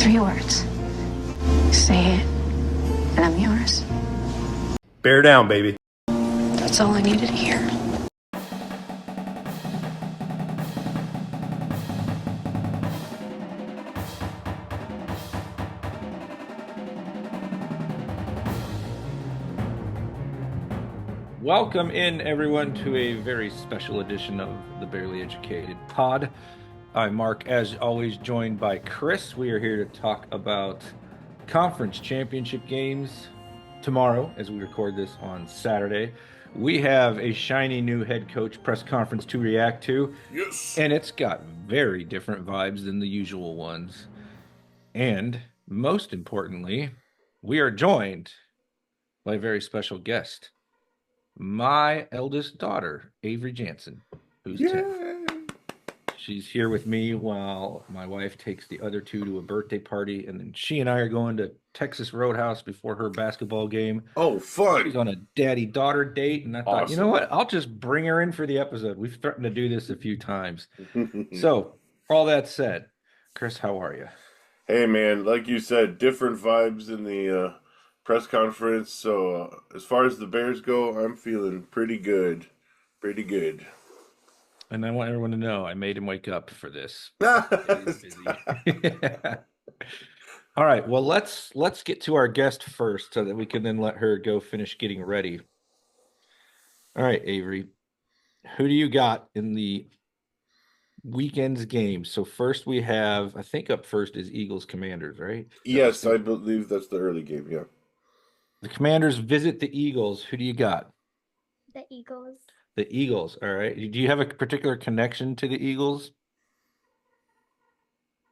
3 words. Say it, and I'm yours. Bear down, baby. That's all I needed to hear. Welcome in, everyone, to a very special edition of the Barely Educated Pod. I'm Mark, as always, joined by Chris. We are here to talk about conference championship games tomorrow, as we record this on Saturday. We have a shiny new head coach press conference to react to. Yes. And it's got very different vibes than the usual ones. And most importantly, we are joined by a very special guest. My eldest daughter, Avery Jansen, who's 10. She's here with me while my wife takes the other two to a birthday party, and then she and I are going to Texas Roadhouse before her basketball game. Oh, fun. She's on a daddy-daughter date, and I thought, you know Awesome. what? I'll just bring her in for the episode. We've threatened to do this a few times. So, all that said, Chris, how are you? Hey, man, like you said, different vibes in the press conference. So, as far as the Bears go, I'm feeling pretty good. Pretty good. And I want everyone to know I made him wake up for this. All right, well, let's get to our guest first so that we can then let her go finish getting ready. All right, Avery, who do you got in the weekend's game? So first we have, I think up first is Eagles Commanders, right? Yes, I believe that's the early game, yeah. The Commanders visit the Eagles. Who do you got? The Eagles. The Eagles, all right. Do you have a particular connection to the Eagles?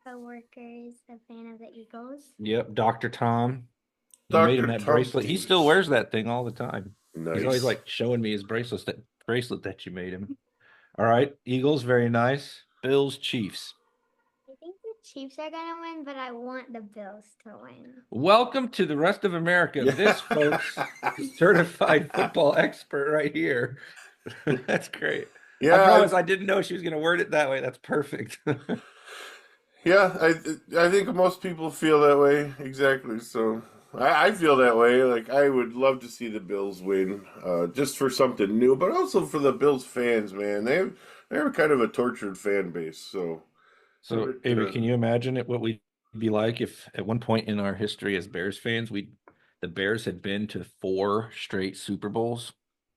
Co-workers, a fan of the Eagles. Yep, Dr. Tom. You Dr. made him that Tom bracelet. He Davis. still wears that thing all the time. Nice. He's always like showing me his bracelet that you made him. All right, Eagles, very nice. Bills, Chiefs. I think the Chiefs are going to win, but I want the Bills to win. Welcome to the rest of America. This, folks, is certified football expert right here. That's great. Yeah, I promise I didn't know she was going to word it that way. That's perfect. yeah, I think most people feel that way, exactly. So, I feel that way. Like, I would love to see the Bills win, just for something new, but also for the Bills fans, man. They're kind of a tortured fan base, so... So, Avery, can you imagine what we'd be like if at one point in our history as Bears fans, the Bears had been to 4 straight Super Bowls?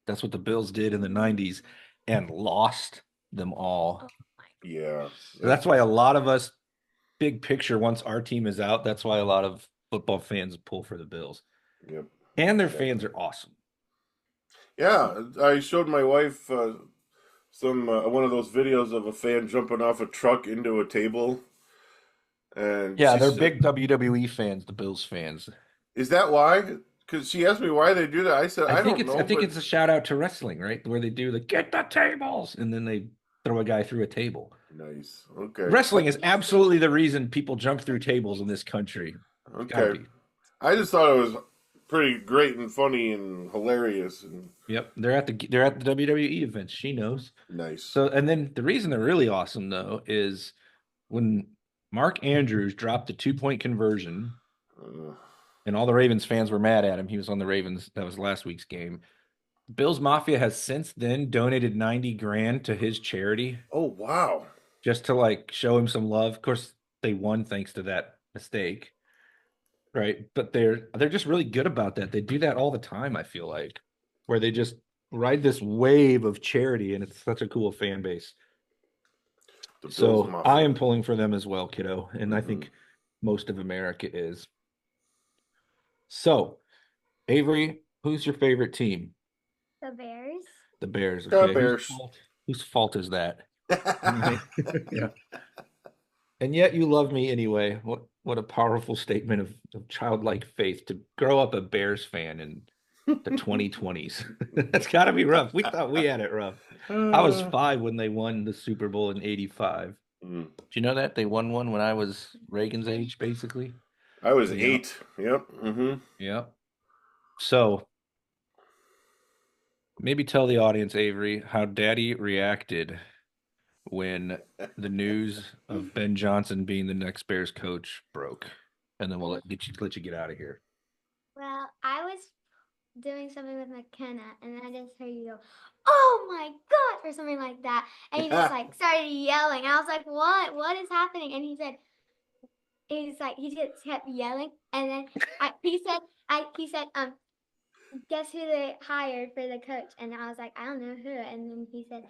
That's what the Bills did in the 90s and lost them all. Yeah. So that's why a lot of us, big picture, once our team is out, that's why a lot of football fans pull for the Bills. Yep. And their fans are awesome. Yeah, I showed my wife some one of those videos of a fan jumping off a truck into a table. And yeah, they're big WWE fans, the Bills fans. Is that why? Because she asked me why they do that. I said, I don't know. I think it's a shout out to wrestling, right? Where they do the get the tables, and then they throw a guy through a table. Nice. Okay. Wrestling is absolutely the reason people jump through tables in this country. Okay. I just thought it was pretty great and funny and hilarious. And yep, they're at the WWE events. She knows. Nice. So, and then the reason they're really awesome though is when Mark Andrews dropped the 2-point conversion, and all the Ravens fans were mad at him. He was on the Ravens. That was last week's game. Bills Mafia has since then donated $90,000 to his charity. Oh, wow. Just to like show him some love. Of course, they won thanks to that mistake. Right. But they're just really good about that. They do that all the time, I feel like, where they just ride this wave of charity, and it's such a cool fan base. So I am pulling for them as well, kiddo. And I think most of America is. So, Avery, who's your favorite team? The Bears. The Bears. Okay. The Bears. Whose fault is that? Yeah. And yet you love me anyway. What a powerful statement of childlike faith to grow up a Bears fan in the 2020s. That's got to be rough. We thought we had it rough. I was 5 when they won the Super Bowl in '85. Do you know that? They won one when I was Reagan's age, basically. I was 8. Yep. Yep. So maybe tell the audience, Avery, how Daddy reacted when the news of Ben Johnson being the next Bears coach broke. and then we'll let you get out of here. Well, I was doing something with McKenna, and I just heard you go, "Oh my God," or something like that, and he just like started yelling. I was like, "What? What is happening?" And he just kept yelling, and then he said, guess who they hired for the coach? And I was like, I don't know who. And then he said,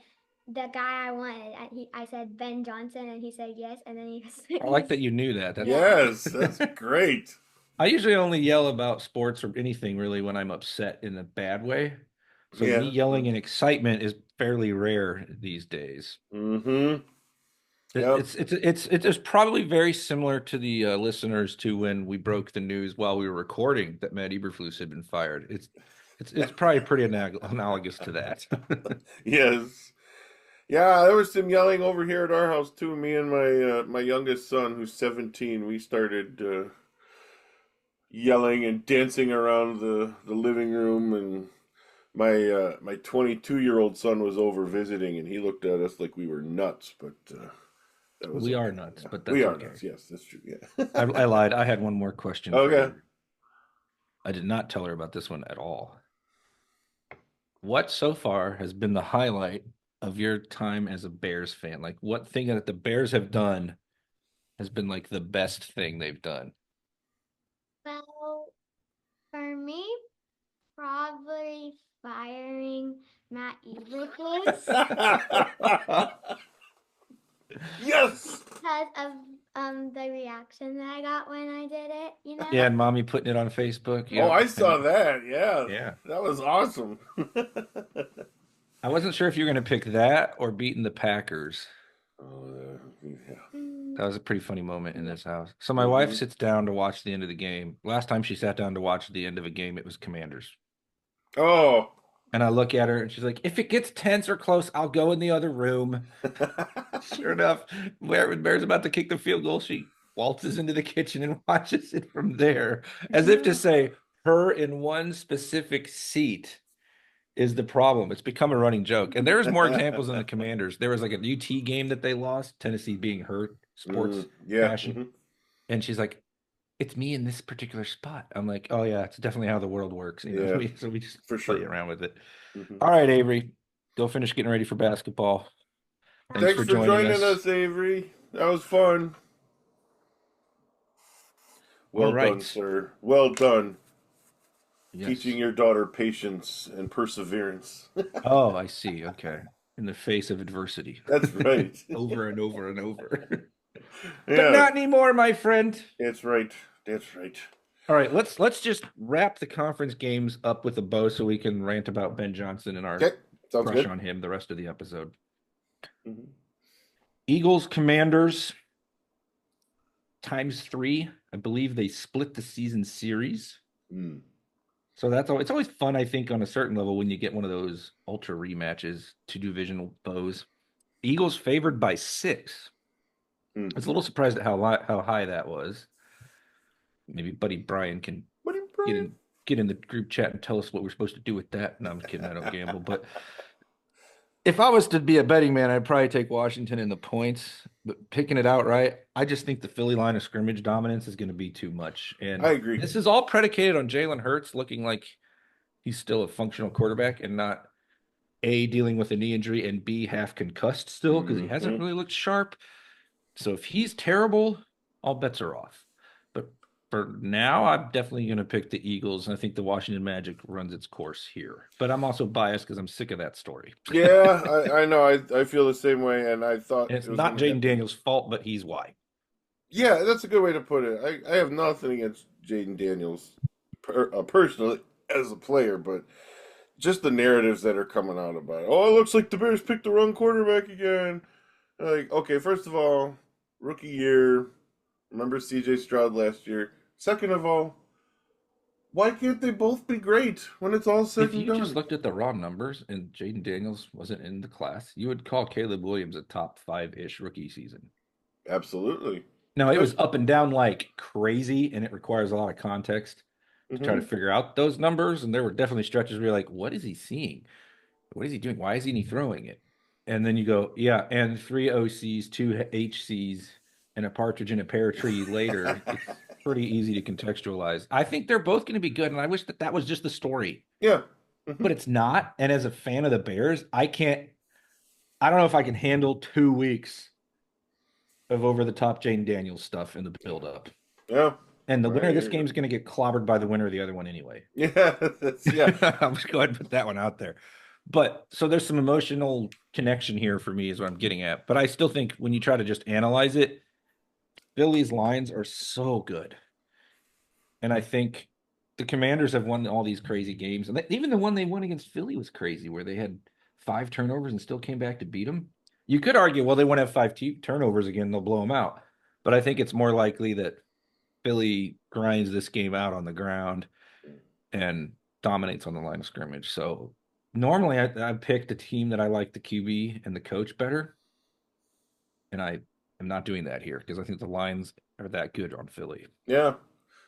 the guy I wanted. I said Ben Johnson, and he said yes. And then I like that you knew that. That's Yes, that's great. I usually only yell about sports or anything really when I'm upset in a bad way. So me yelling in excitement is fairly rare these days. Mm-hmm. Yep. It's probably very similar to the listeners to when we broke the news while we were recording that Matt Eberflus had been fired. It's probably pretty analogous to that. Yes. Yeah, there was some yelling over here at our house too. Me and my youngest son, who's 17, we started yelling and dancing around the living room, and my 22-year-old son was over visiting, and he looked at us like we were nuts. But that was We are okay. nuts, Yeah. but that's we are okay. nuts. Yes, that's true. Yeah. I lied. I had one more question. For Okay. you. I did not tell her about this one at all. What so far has been the highlight of your time as a Bears fan? Like, what thing that the Bears have done has been like the best thing they've done? Well, for me, probably firing Matt Eberflus Yes. because of the reaction that I got when I did it. You know. Yeah, and mommy putting it on Facebook. Oh, Yep. I saw that. Yeah. Yeah. That was awesome. I wasn't sure if you were going to pick that or beating the Packers. Oh, yeah. That was a pretty funny moment in this house. So my Mhm. wife sits down to watch the end of the game. Last time she sat down to watch the end of a game, it was Commanders. Oh. And I look at her and she's like, if it gets tense or close, I'll go in the other room. Sure enough, when Bear's about to kick the field goal, she waltzes into the kitchen and watches it from there, as if to say, her in one specific seat is the problem. It's become a running joke. And there's more examples in the Commanders. There was like a UT game that they lost, Tennessee being hurt, sports Yeah. passion. Mhm. And she's like, it's me in this particular spot. I'm like, oh yeah, it's definitely how the world works. You know, Yeah, so we just for play sure. around with it. Mhm. All right, Avery, go finish getting ready for basketball. Thanks Thanks for for joining joining us, Avery. That was fun. Well All right. done, sir. Well done. Yes. Teaching your daughter patience and perseverance. Oh, I see. Okay. In the face of adversity. That's right. Over and over and over. Yeah. But not anymore, my friend. That's right. That's right. All right, let's just wrap the conference games up with a bow so we can rant about Ben Johnson and our Okay. Sounds crush good. on him the rest of the episode. Mhm. Eagles, Commanders, ×3. I believe they split the season series. Mm. So it's always fun, I think, on a certain level when you get one of those ultra rematches, two divisional foes. Eagles favored by 6. Mm. I was a little surprised at how high that was. Maybe Buddy Brian can What are you, get in the group chat and tell us what we're supposed to do with that. No, I'm kidding. I don't gamble. But if I was to be a betting man, I'd probably take Washington in the points. But picking it outright, I just think the Philly line of scrimmage dominance is going to be too much. And I agree. This is all predicated on Jalen Hurts looking like he's still a functional quarterback and not A, dealing with a knee injury, and B, half concussed still because he hasn't really looked sharp. So if he's terrible, all bets are off. But for now, I'm definitely going to pick the Eagles. And I think the Washington Magic runs its course here. But I'm also biased because I'm sick of that story. Yeah, I know. I feel the same way, and I thought And it's it was not gonna Jaden happen. Daniels' fault, but he's why. Yeah, that's a good way to put it. I have nothing against Jaden Daniels personally as a player, but just the narratives that are coming out about it. Oh, it looks like the Bears picked the wrong quarterback again. Like, okay, first of all, rookie year. Remember CJ Stroud last year. Second of all, why can't they both be great when it's all said If and you done? just looked at the raw numbers and Jaden Daniels wasn't in the class, you would call Caleb Williams a top 5-ish rookie season. Absolutely. Now, it was up and down like crazy, and it requires a lot of context to try to Mhm. figure out those numbers. And there were definitely stretches where you're like, what is he seeing? What is he doing? Why isn't he throwing it? And then you go, yeah, and 3 OCs, 2 HCs, and a partridge in a pear tree later. pretty easy to contextualize. I think they're both going to be good, and I wish that was just the story. Yeah. But it's not. And as a fan of the Bears, I don't know if I can handle 2 weeks of over-the-top Jane Daniels stuff in the build-up. Yeah. And the winner of this Right. game is going to get clobbered by the winner of the other one anyway. Yeah. Yeah. I'm just going to put that one out there. But so there's some emotional connection here for me is what I'm getting at. But I still think when you try to just analyze it, Philly's lines are so good. And I think the Commanders have won all these crazy games. And even the one they won against Philly was crazy, where they had 5 turnovers and still came back to beat them. You could argue, well, they won't have 5 turnovers again. They'll blow them out. But I think it's more likely that Philly grinds this game out on the ground and dominates on the line of scrimmage. So normally I picked a team that I like the QB and the coach better. And I am not doing that here because I think the lines are that good on Philly. Yeah.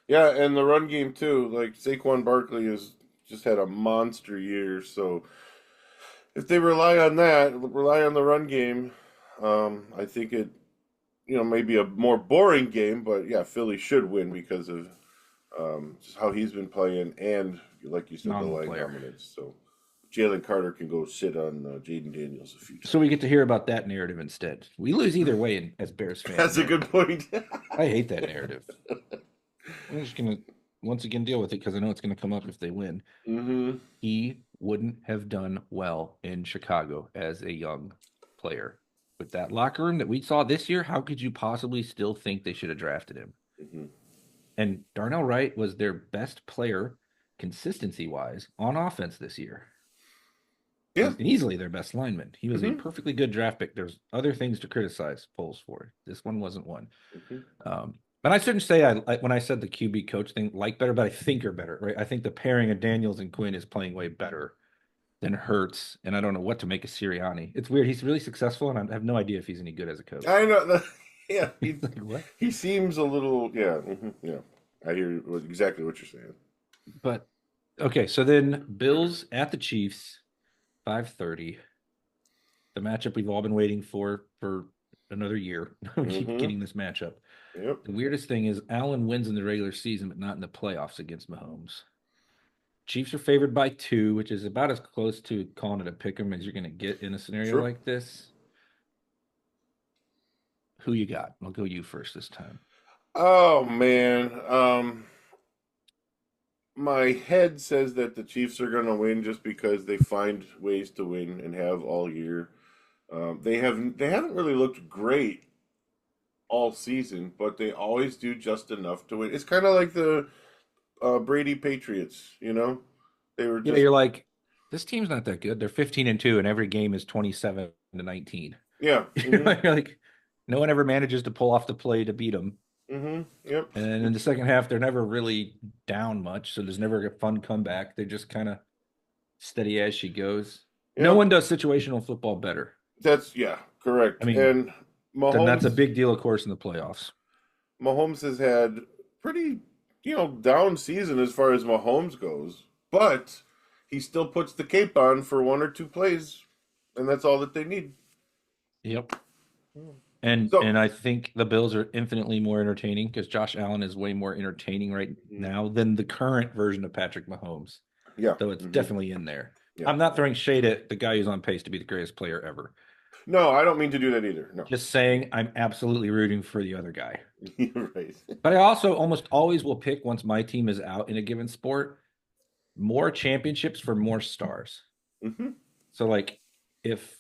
Yeah, and the run game too. Like Saquon Barkley has just had a monster year. So if they rely on the run game, I think it, may be a more boring game, but yeah, Philly should win because of just how he's been playing and, like you said, the line dominance. So Jalen Carter can go sit on Jaden Daniels a few times. So we get to hear about that narrative instead. We lose either way as Bears fans. That's a good point. I hate that narrative. I'm just going to once again deal with it because I know it's going to come up if they win. Mm-hmm. He wouldn't have done well in Chicago as a young player. With that locker room that we saw this year, how could you possibly still think they should have drafted him? Mm-hmm. And Darnell Wright was their best player consistency-wise on offense this year. Yeah. He's easily their best lineman. He was a perfectly good draft pick. There's other things to criticize polls for. This one wasn't one. Mm-hmm. But I shouldn't say when I said the QB coach thing, like better, but I think are better, right? I think the pairing of Daniels and Quinn is playing way better than Hurts, and I don't know what to make of Sirianni. It's weird. He's really successful, and I have no idea if he's any good as a coach. I know. Yeah. Like, what? He seems a little, yeah. Mm-hmm, yeah. I hear exactly what you're saying. But, okay, so then Bills at the Chiefs, 5:30. The matchup we've all been waiting for another year. We keep getting this matchup. Yep. The weirdest thing is Allen wins in the regular season, but not in the playoffs against Mahomes. Chiefs are favored by 2, which is about as close to calling it a pick 'em as you're going to get in a scenario like this. Who you got? I'll go you first this time. Oh, man. My head says that the Chiefs are going to win just because they find ways to win and have all year. They haven't really looked great all season, but they always do just enough to win. It's kind of like the Brady Patriots, They were just... Yeah, you're like, this team's not that good. They're 15-2, and every game is 27-19. Yeah. Mm-hmm. You're like, no one ever manages to pull off the play to beat them. Mm-hmm. Yep. And in the second half, they're never really down much, so there's never a fun comeback. They're just kind of steady as she goes. Yep. No one does situational football better. That's, correct. I mean, and Mahomes, then that's a big deal, of course, in the playoffs. Mahomes has had pretty, down season as far as Mahomes goes, but he still puts the cape on for 1 or 2 plays, and that's all that they need. Yep. And I think the Bills are infinitely more entertaining because Josh Allen is way more entertaining right now than the current version of Patrick Mahomes. Yeah. So it's definitely in there. Yeah. I'm not throwing shade at the guy who's on pace to be the greatest player ever. No, I don't mean to do that either. No. Just saying I'm absolutely rooting for the other guy. Right. But I also almost always will pick, once my team is out in a given sport, more championships for more stars. Mm-hmm. So, like, if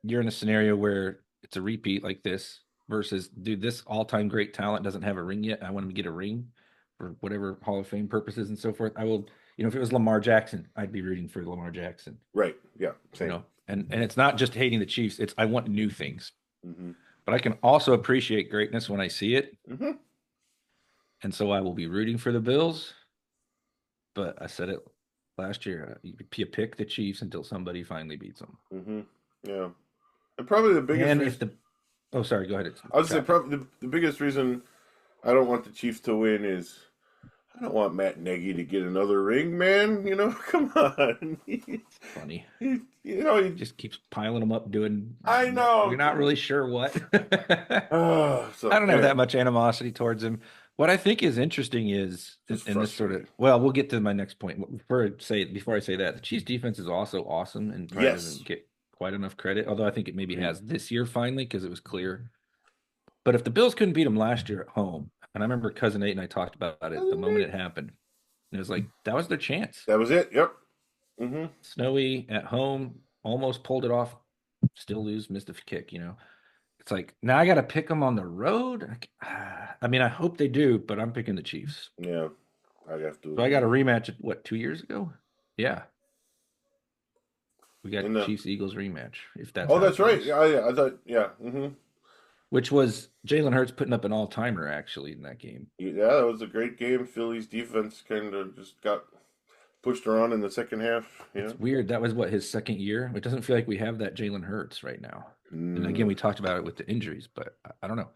you're in a scenario where it's a repeat like this versus, dude, this all-time great talent doesn't have a ring yet, I want him to get a ring for whatever Hall of Fame purposes and so forth, I will, if it was Lamar Jackson, I'd be rooting for Lamar Jackson. Right. Yeah. Same. And it's not just hating the Chiefs, it's I want new things. Mm-hmm. But I can also appreciate greatness when I see it. Mm-hmm. And so I will be rooting for the Bills. But I said it last year, you pick the Chiefs until somebody finally beats them. Mm-hmm. Yeah. And probably the biggest oh, sorry, go ahead. I would say probably the biggest reason I don't want the Chiefs to win is I don't want Matt Nagy to get another ring, man. Come on. Funny. He just keeps piling them up doing. I know. You're not really sure what. So, I don't have that much animosity towards him, What I think is interesting is, Just and this sort of, frustrating. well, we'll get to my next point. Before I say that, the Chiefs defense is also awesome and probably Yes. doesn't get quite enough credit, although I think it maybe Agreed. has this year finally because it was clear. But if the Bills couldn't beat them last year at home, and I remember Cousin Nate and I talked about it the moment it happened, and it was like that was their chance. That was it. Yep. Mm-hmm. Snowy at home, almost pulled it off, still lose, missed a kick, It's like now I got to pick them on the road. I mean, I hope they do, but I'm picking the Chiefs. Yeah, I have to So I got a agree. rematch at what, 2 years ago? Yeah, we got In the Chiefs Eagles rematch if that's Oh, how it that's right. goes. Yeah, I thought. Yeah. Mm-hmm. Which was Jalen Hurts putting up an all timer actually in that game. Yeah, that was a great game. Philly's defense kind of just got pushed around in the second half. Yeah. It's weird. That was what his second year. It doesn't feel like we have that Jalen Hurts right now. And again, Mm, we talked about it with the injuries, but I don't know.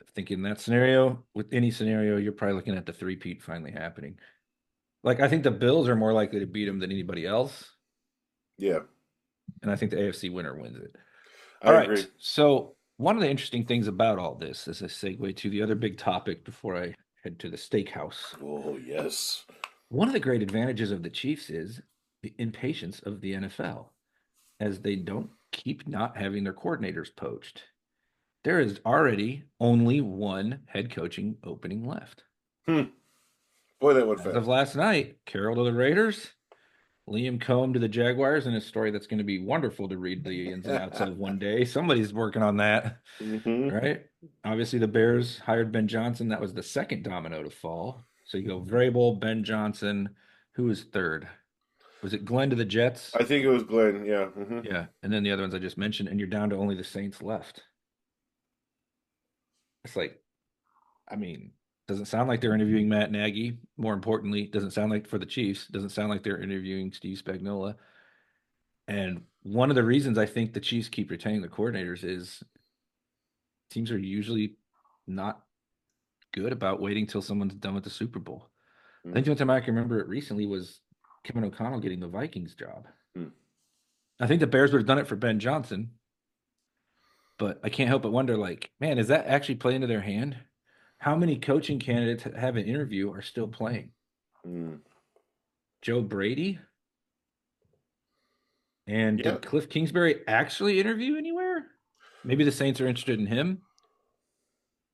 I think in that scenario, with any scenario, you're probably looking at the three-peat finally happening. Like I think the Bills are more likely to beat them than anybody else, yeah, and I think the AFC winner wins it. I All agree. right. So one of the interesting things about all this is a segue to the other big topic before I head to the steakhouse. Oh, yes. One of the great advantages of the Chiefs is the impatience of the NFL, as they don't keep not having their coordinators poached. There is already only one head coaching opening left. Hmm. Boy, that went As of fast. last night, Carroll to the Raiders, Liam Cohen to the Jaguars, and a story that's going to be wonderful to read the ins and outs of one day. Somebody's working on that, Mm-hmm. right? Obviously, the Bears hired Ben Johnson. That was the second domino to fall. So you go Vrabel, Ben Johnson. Who was third? Was it Glenn to the Jets? I think it was Glenn. Yeah. Mm-hmm. Yeah. And then the other ones I just mentioned, and you're down to only the Saints left. It's like, I mean, doesn't sound like they're interviewing Matt Nagy. More importantly, doesn't sound like for the Chiefs, doesn't sound like they're interviewing Steve Spagnuolo. And one of the reasons I think the Chiefs keep retaining the coordinators is teams are usually not good about waiting till someone's done with the Super Bowl. I think the only time I can remember it recently was Kevin O'Connell getting the Vikings job. Mm-hmm. I think the Bears would have done it for Ben Johnson, but I can't help but wonder, like, man, is that actually play into their hand? How many coaching candidates that have an interview are still playing? Mm. Joe Brady? And Yeah. did Cliff Kingsbury actually interview anywhere? Maybe the Saints are interested in him.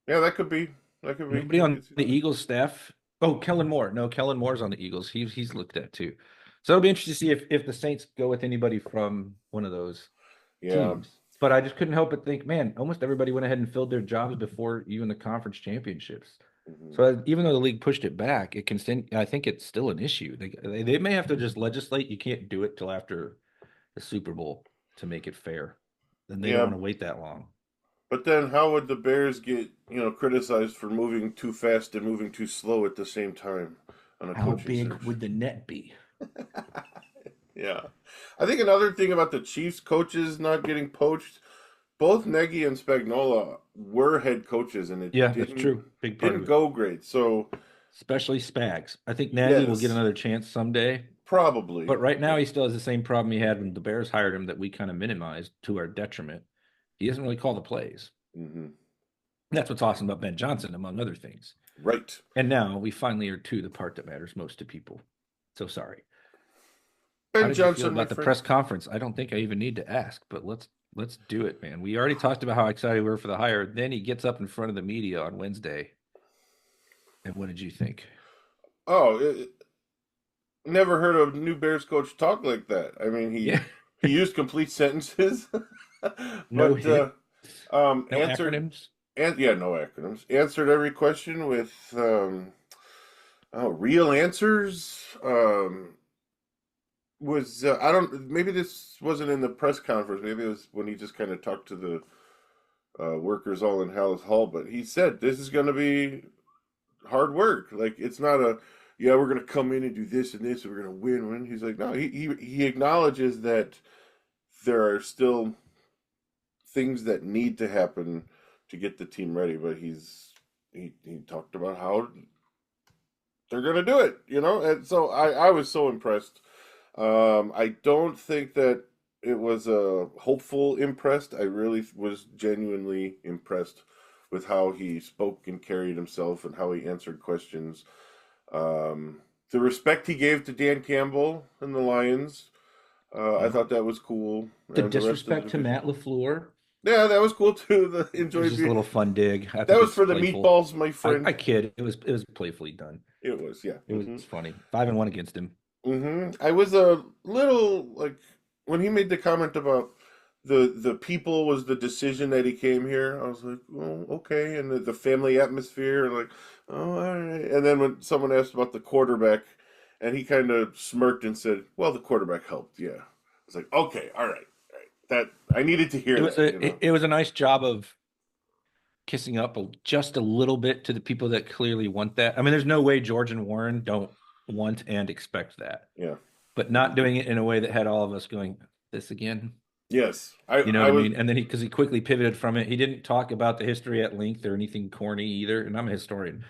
Yeah, that could be. That could be. Nobody I on could see the that. Eagles staff. Oh, Kellen Moore. No, Kellen Moore's on the Eagles. He's looked at too. So it'll be interesting to see if the Saints go with anybody from one of those Yeah. teams. But I just couldn't help but think, man, almost everybody went ahead and filled their jobs before even the conference championships. Mm-hmm. So even though the league pushed it back, it can stand, I think it's still an issue. They may have to just legislate you can't do it till after the Super Bowl to make it fair. Then they don't Yeah. want to wait that long. But then, how would the Bears get criticized for moving too fast and moving too slow at the same time on a How coaching big search? would the net be? Yeah, I think another thing about the Chiefs coaches not getting poached, both Nagy and Spagnuolo were head coaches, and it Yeah, that's didn't true. Big part of didn't it. go great. So Especially Spags. I think Nagy will get yes, another chance someday. probably. But right now, he still has the same problem he had when the Bears hired him that we kind of minimized to our detriment. He doesn't really call the plays. Hmm. That's what's awesome about Ben Johnson, among other things. Right. And now we finally are to the part that matters most to people. So sorry. How Ben did you feel Johnson, my about the friend. press conference? I don't think I even need to ask, but let's do it, man. We already talked about how excited we were for the hire. Then he gets up in front of the media on Wednesday. And what did you think? Oh, never heard a new Bears coach talk like that. I mean, Yeah. he used complete sentences, No but hits, no answered acronyms. and yeah, no acronyms. Answered every question with real answers. Was I don't maybe this wasn't in the press conference. Maybe it was when he just kind of talked to the workers all in Hallis Hall. But he said this is going to be hard work. Like it's not a yeah we're going to come in and do this and this and we're going to win. He's like no. He acknowledges that there are still things that need to happen to get the team ready. But he talked about how they're going to do it. And so I was so impressed. I don't think that it was a hopeful impressed. I really was genuinely impressed with how he spoke and carried himself and how he answered questions. The respect he gave to Dan Campbell and the Lions, I thought that was cool. The And the rest of the disrespect to division. Matt LaFleur. Yeah, that was cool too. It was just a little fun dig. I That think was it's for the playful. meatballs, my friend. I kid. It was playfully done. It was, yeah. It was funny. 5-1 against him. I was a little like when he made the comment about the people was the decision that he came here. I was like, well, okay, and the family atmosphere, like, oh, all right. And then when someone asked about the quarterback, and he kind of smirked and said, "Well, the quarterback helped." Yeah, I was like, okay, all right. That I needed to hear It was that. it was a nice job of kissing up just a little bit to the people that clearly want that. I mean, there's no way George and Warren don't want and expect that. Yeah. But not doing it in a way that had all of us going, this again. Yes. You know what I mean? And then because he quickly pivoted from it. He didn't talk about the history at length or anything corny either. And I'm a historian,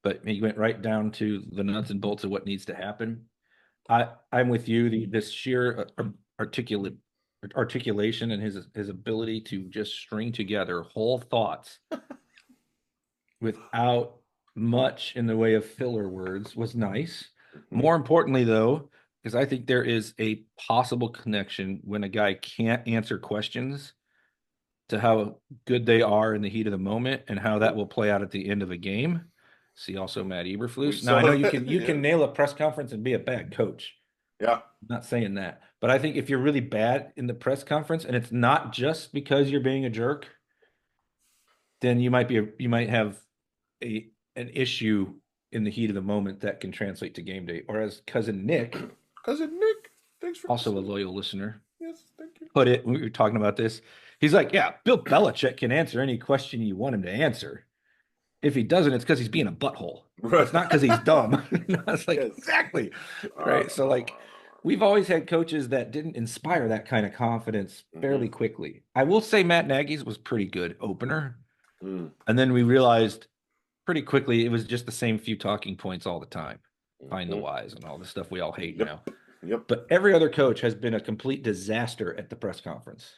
but he went right down to the nuts and bolts of what needs to happen. I'm with you. This sheer articulation and his ability to just string together whole thoughts without much in the way of filler words was nice. More importantly, though, because I think there is a possible connection when a guy can't answer questions to how good they are in the heat of the moment and how that will play out at the end of a game. See also Matt Eberflus. Now I know you can nail a press conference and be a bad coach. Yeah. I'm not saying that. But I think if you're really bad in the press conference and it's not just because you're being a jerk, then you might have an issue in the heat of the moment that can translate to game day. Or as cousin Nick, thanks for also a loyal listener. Yes, thank you. Put it when we were talking about this. He's like, yeah, Bill Belichick can answer any question you want him to answer. If he doesn't, it's because he's being a butthole. Right. It's not because he's dumb. It's like, yes. Exactly. Right. So like we've always had coaches that didn't inspire that kind of confidence fairly quickly. I will say Matt Nagy's was pretty good opener. And then we realized pretty quickly it was just the same few talking points all the time. Find the whys and all the stuff we all hate now. Yep. But every other coach has been a complete disaster at the press conference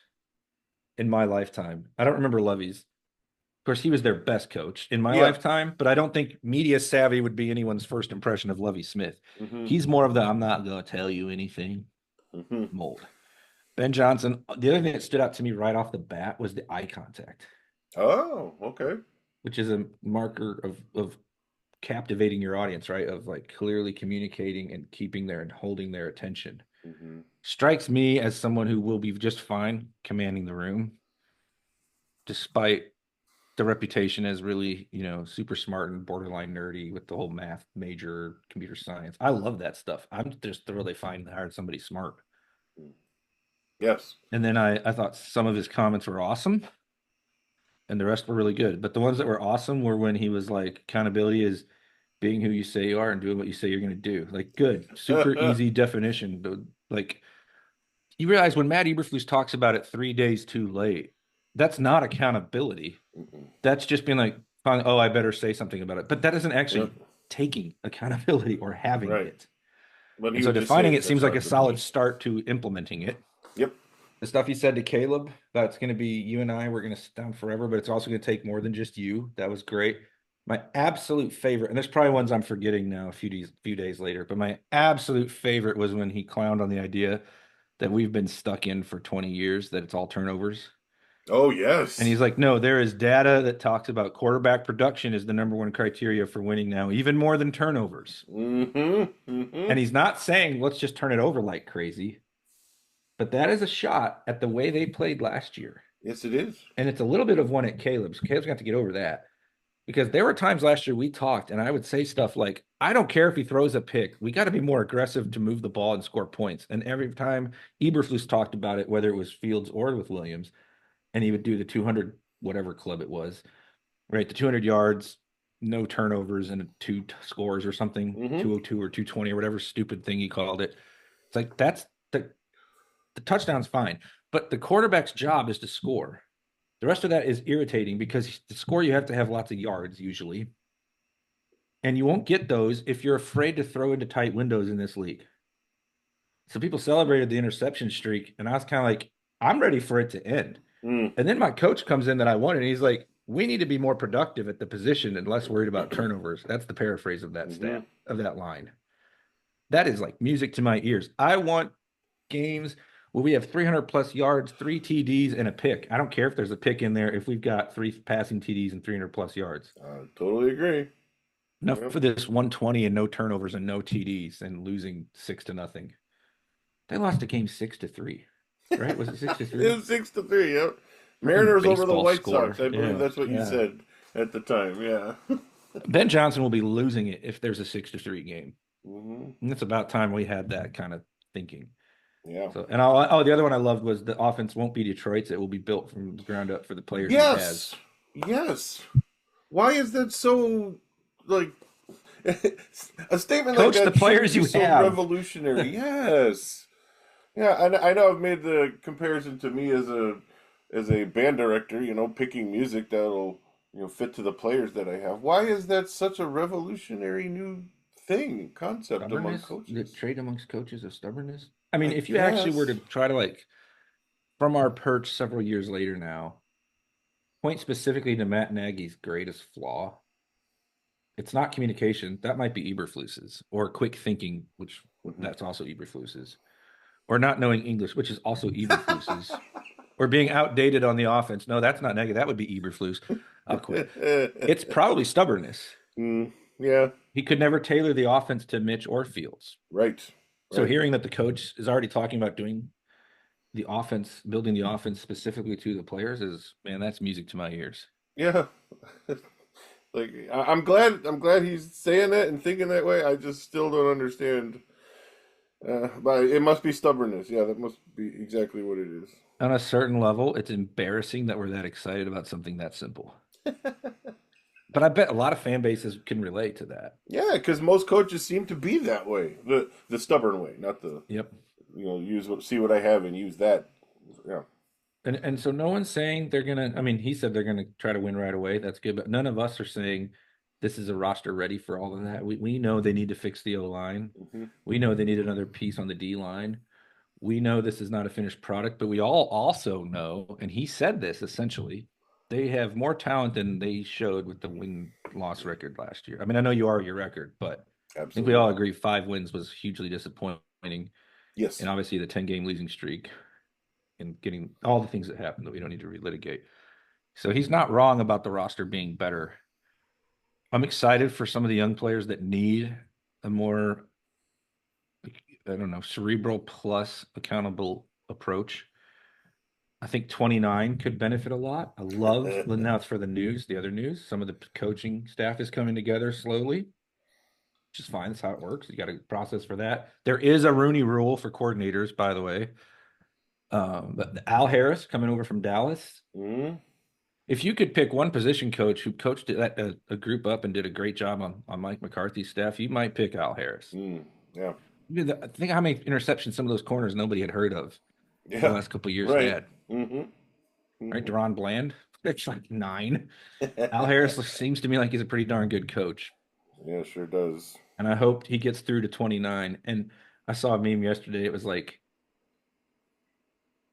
in my lifetime. I don't remember Lovey's. Of course, he was their best coach in my lifetime, but I don't think media savvy would be anyone's first impression of Lovey Smith. He's more of the I'm not going to tell you anything mold. Ben Johnson, the other thing that stood out to me right off the bat was the eye contact. Oh, okay. Which is a marker of captivating your audience, right? Of like clearly communicating and keeping their and holding their attention. Strikes me as someone who will be just fine commanding the room, despite the reputation as really, super smart and borderline nerdy with the whole math major, computer science. I love that stuff. I'm just really fine to hire somebody smart. Yes. And then I thought some of his comments were awesome and the rest were really good. But the ones that were awesome were when he was like, accountability is being who you say you are and doing what you say you're going to do. Like, good, super easy definition. But like, you realize when Matt Eberflus talks about it 3 days too late, that's not accountability. That's just being like, oh, I better say something about it. But that isn't actually taking accountability or having it. And so defining it seems like a solid start to implementing it. Yep. The stuff he said to Caleb, that's going to be you and I, we're going to sit down forever, but it's also going to take more than just you. That was great. My absolute favorite, and there's probably ones I'm forgetting now a few days later, but my absolute favorite was when he clowned on the idea that we've been stuck in for 20 years, that it's all turnovers. Oh, yes. And he's like, no, there is data that talks about quarterback production is the number one criteria for winning now, even more than turnovers. And he's not saying, let's just turn it over like crazy. But that is a shot at the way they played last year. Yes, it is. And it's a little bit of one at Caleb's. Caleb's got to get over that. Because there were times last year we talked and I would say stuff like, I don't care if he throws a pick. We got to be more aggressive to move the ball and score points. And every time Eberflus talked about it, whether it was Fields or with Williams, and he would do the 200, whatever club it was, right? The 200 yards, no turnovers, and 2 scores or something, 202 or 220 or whatever stupid thing he called it. It's like, that's the touchdown's fine. But the quarterback's job is to score. The rest of that is irritating because to score, you have to have lots of yards usually. And you won't get those if you're afraid to throw into tight windows in this league. So people celebrated the interception streak, and I was kind of like, I'm ready for it to end. And then my coach comes in that I wanted, and he's like, we need to be more productive at the position and less worried about turnovers. That's the paraphrase of that stat, of that line. That is like music to my ears. I want games where we have 300 plus yards, 3 TDs, and a pick. I don't care if there's a pick in there if we've got 3 passing TDs and 300 plus yards. I totally agree. Enough for this 120 and no turnovers and no TDs and losing 6-0. They lost a game 6-3, right? Was it 6-3? It was 6-3. Yep. Mariners over the White score. Sox. I believe that's what you said at the time. Yeah. Ben Johnson will be losing it if there's a 6-3 game. And it's about time we had that kind of thinking. Yeah. So, and the other one I loved was the offense won't be Detroit's. It will be built from the ground up for the players. Yes. Yes. Why is that so like a statement Coach like that? The players you so have. Revolutionary. Yes. Yeah, I know I've made the comparison to me as a band director, picking music that'll, fit to the players that I have. Why is that such a revolutionary new concept among coaches? The trait amongst coaches of stubbornness. I mean, if you actually were to try to from our perch several years later now, point specifically to Matt Nagy's greatest flaw, it's not communication. That might be Eberflus's, or quick thinking, which that's also Eberflus's, or not knowing English, which is also Eberflus's, or being outdated on the offense. No, that's not Nagy. That would be Eberflus. I'll quit. It's probably stubbornness. Yeah. He could never tailor the offense to Mitch or Fields. Right. So hearing that the coach is already talking about doing the offense, building the offense specifically to the players that's music to my ears. Yeah. I'm glad he's saying that and thinking that way. I just still don't understand. But it must be stubbornness. Yeah, that must be exactly what it is. On a certain level, it's embarrassing that we're that excited about something that simple. But I bet a lot of fan bases can relate to that. Yeah, because most coaches seem to be that way, the stubborn way, not the see what I have and use that. Yeah. And so no one's saying they're gonna. I mean, he said they're gonna try to win right away. That's good, but none of us are saying this is a roster ready for all of that. We know they need to fix the O-line. We know they need another piece on the D-line. We know this is not a finished product, but we all also know, and he said this essentially, they have more talent than they showed with the win-loss record last year. I mean, I know you are your record, but absolutely. I think we all agree 5 wins was hugely disappointing. Yes. And obviously the 10-game losing streak and getting all the things that happened that we don't need to relitigate. So he's not wrong about the roster being better. I'm excited for some of the young players that need a more, cerebral plus accountable approach. I think 29 could benefit a lot. I love, now it's for the other news. Some of the coaching staff is coming together slowly, which is fine. That's how it works. You got a process for that. There is a Rooney rule for coordinators, by the way. But Al Harris coming over from Dallas. If you could pick one position coach who coached a group up and did a great job on Mike McCarthy's staff, you might pick Al Harris. Yeah. Think how many interceptions some of those corners nobody had heard of the last couple of years had. Right, Deron Bland, it's like 9. Al Harris seems to me like he's a pretty darn good coach. Yeah, sure does. And I hope he gets through to 29. And I saw a meme yesterday. It was like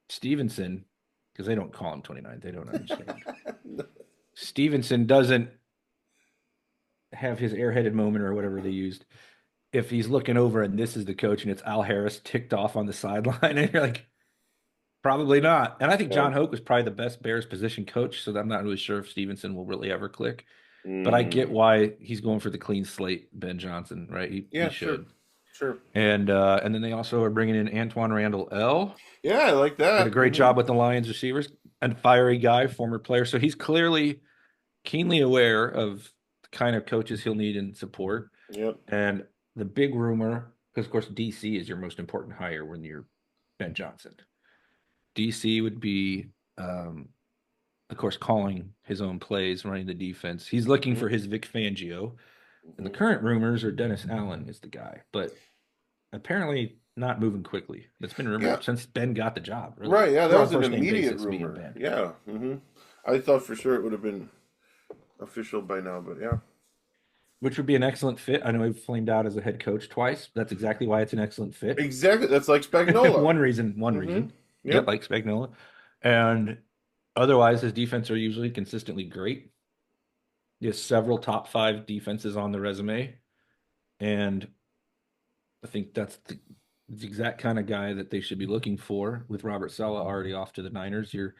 Stevenson, because they don't call him 29. They don't understand. Stevenson doesn't have his airheaded moment or whatever they used. If he's looking over and this is the coach and it's Al Harris ticked off on the sideline, and you're like, probably not. And I think John Hoke was probably the best Bears position coach, so I'm not really sure if Stevenson will really ever click. But I get why he's going for the clean slate, Ben Johnson, right? He should. Sure. And then they also are bringing in Antoine Randall L. Yeah, I like that. Did a great job with the Lions receivers, and fiery guy, former player. So he's clearly keenly aware of the kind of coaches he'll need and support. Yep. And the big rumor, because of course DC is your most important hire when you're Ben Johnson. DC would be, of course, calling his own plays, running the defense. He's looking for his Vic Fangio. And the current rumors are Dennis Allen is the guy, but apparently not moving quickly. That's been rumored since Ben got the job. Really. Right, yeah, that was an immediate rumor. Yeah. I thought for sure it would have been official by now, but yeah. Which would be an excellent fit. I know he flamed out as a head coach twice. That's exactly why it's an excellent fit. Exactly. That's like Spagnuolo. one reason. Yep, like Spagnuolo. And Otherwise, his defense are usually consistently great. He has several top 5 defenses on the resume, and I think that's the exact kind of guy that they should be looking for. With Robert Saleh already off to the Niners, you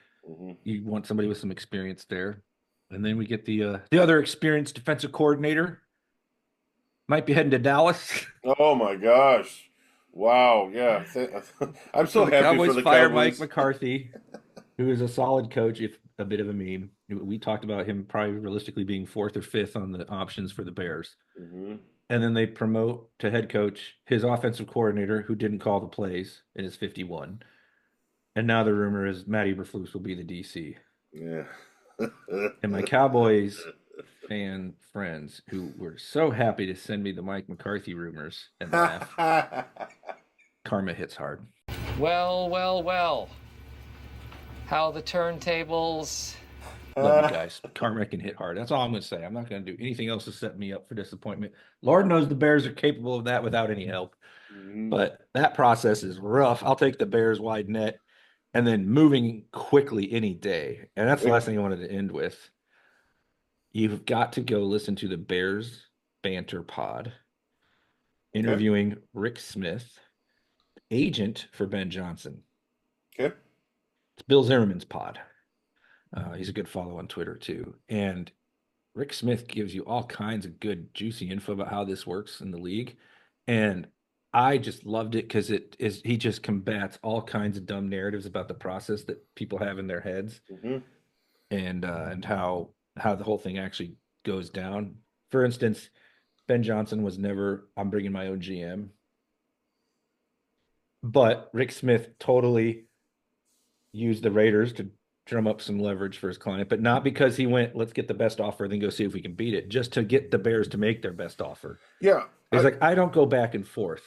want somebody with some experience there. And then we get the other experienced defensive coordinator, might be heading to Dallas. Oh my gosh! Wow, yeah. I'm so the happy Cowboys for the fire Cowboys. Mike McCarthy, who is a solid coach, if a bit of a meme. We talked about him probably realistically being 4th or 5th on the options for the Bears. Mm-hmm. And then they promote to head coach his offensive coordinator, who didn't call the plays in his 51. And now the rumor is Matt Eberflus will be the DC. Yeah. And my Cowboys fan friends who were so happy to send me the Mike McCarthy rumors and laugh. Karma hits hard. Well, well, well. How the turntables. Love you guys. Karma can hit hard. That's all I'm going to say. I'm not going to do anything else to set me up for disappointment. Lord knows the Bears are capable of that without any help. Mhm. But that process is rough. I'll take the Bears wide net and then moving quickly any day. And that's the last thing I wanted to end with. You've got to go listen to the Bears Banter Pod, interviewing Rick Smith, agent for Ben Johnson. Okay. It's Bill Zimmerman's pod. He's a good follow on Twitter too. And Rick Smith gives you all kinds of good, juicy info about how this works in the league. And I just loved it because he just combats all kinds of dumb narratives about the process that people have in their heads, Mm-hmm. and how the whole thing actually goes down. For instance, Ben Johnson was never, I'm bringing my own GM. But Rick Smith totally used the Raiders to drum up some leverage for his client, but not because he went, let's get the best offer, then go see if we can beat it, just to get the Bears to make their best offer. Yeah. It's like, I don't go back and forth,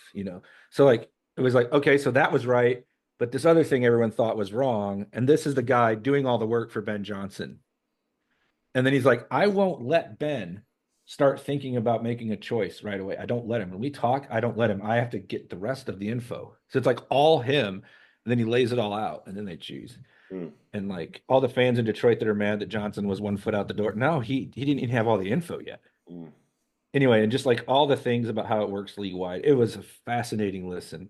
So like, it was like, okay, so that was right, but this other thing everyone thought was wrong, and this is the guy doing all the work for Ben Johnson. And then he's like, I won't let Ben start thinking about making a choice right away. I don't let him. When we talk, I don't let him. I have to get the rest of the info. So it's like all him, and then he lays it all out, and then they choose. And like all the fans in Detroit that are mad that Johnson was 1 foot out the door. No, he didn't even have all the info yet. Anyway, and just like all the things about how it works league wide, it was a fascinating listen.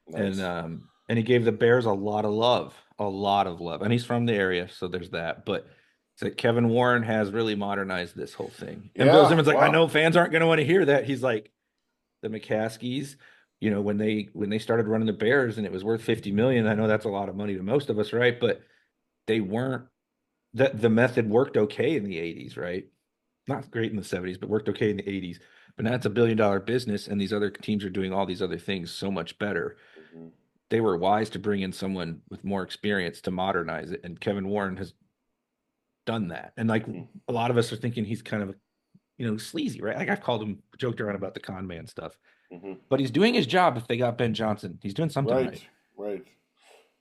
Nice. And he gave the Bears a lot of love, and he's from the area, so there's that. But it's like Kevin Warren has really modernized this whole thing. And Bill Simmons like, I know fans aren't going to want to hear that. He's like, the McCaskies, when they started running the Bears and it was worth $50 million, I know that's a lot of money to most of us, right? But they weren't, that the method worked okay in the 80s, right? Not great in the 70s, but worked okay in the 80s. But now it's $1 billion business, and these other teams are doing all these other things so much better. Mm-hmm. They were wise to bring in someone with more experience to modernize it, and Kevin Warren has done that. And like a lot of us are thinking he's kind of sleazy, right? Like I've called him, joked around about the con man stuff. Mm-hmm. But he's doing his job. If they got Ben Johnson, he's doing something right. Right.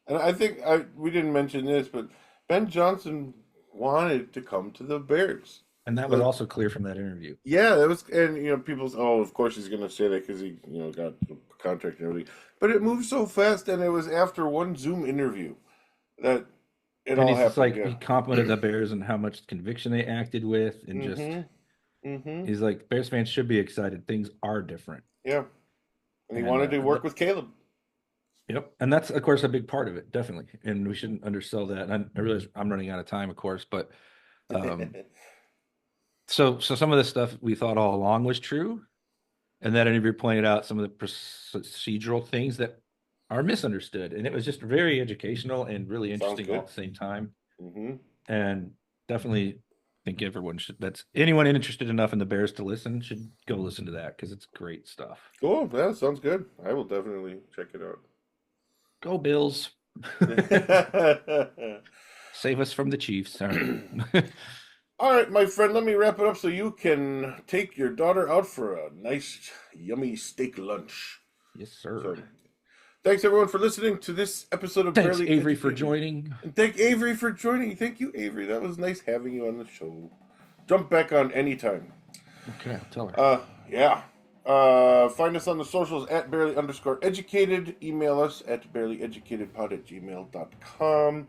And I think we didn't mention this, but Ben Johnson wanted to come to the Bears. And that was also clear from that interview. Yeah, that was, and people say, of course he's going to say that because he, got the contract and everything. But it moved so fast, and it was after one Zoom interview that it all happened. He complimented the Bears and how much conviction they acted with, and just he's like, Bears fans should be excited. Things are different. Yeah, and he wanted to work with Caleb. Yep, and that's of course a big part of it, definitely, and we shouldn't undersell that. And I realize I'm running out of time, of course, but. So some of the stuff we thought all along was true, and that interview pointed out some of the procedural things that are misunderstood, and it was just very educational and really interesting all at the same time. Mm-hmm. And definitely think everyone should. Anyone interested enough in the Bears to listen should go listen to that because it's great stuff. Cool, yeah, sounds good. I will definitely check it out. Go Bills! Save us from the Chiefs. All right. All right, my friend, let me wrap it up so you can take your daughter out for a nice, yummy steak lunch. Yes, sir. So, thanks, everyone, for listening to this episode of Thanks, Avery, for joining. And thank Avery for joining. Thank you, Avery. That was nice having you on the show. Jump back on anytime. Okay, I'll tell her. Yeah. Find us on the socials at @barely_educated. Email us at bearlyeducatedpod@gmail.com.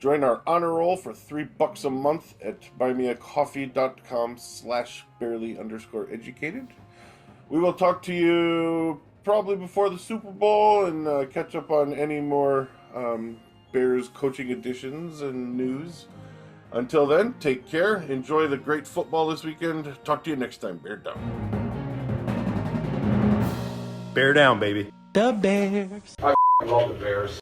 Join our honor roll for $3 a month at buymeacoffee.com/barely_educated. We will talk to you probably before the Super Bowl and catch up on any more Bears coaching additions and news. Until then, take care. Enjoy the great football this weekend. Talk to you next time. Bear down. Bear down, baby. The Bears. I love the Bears.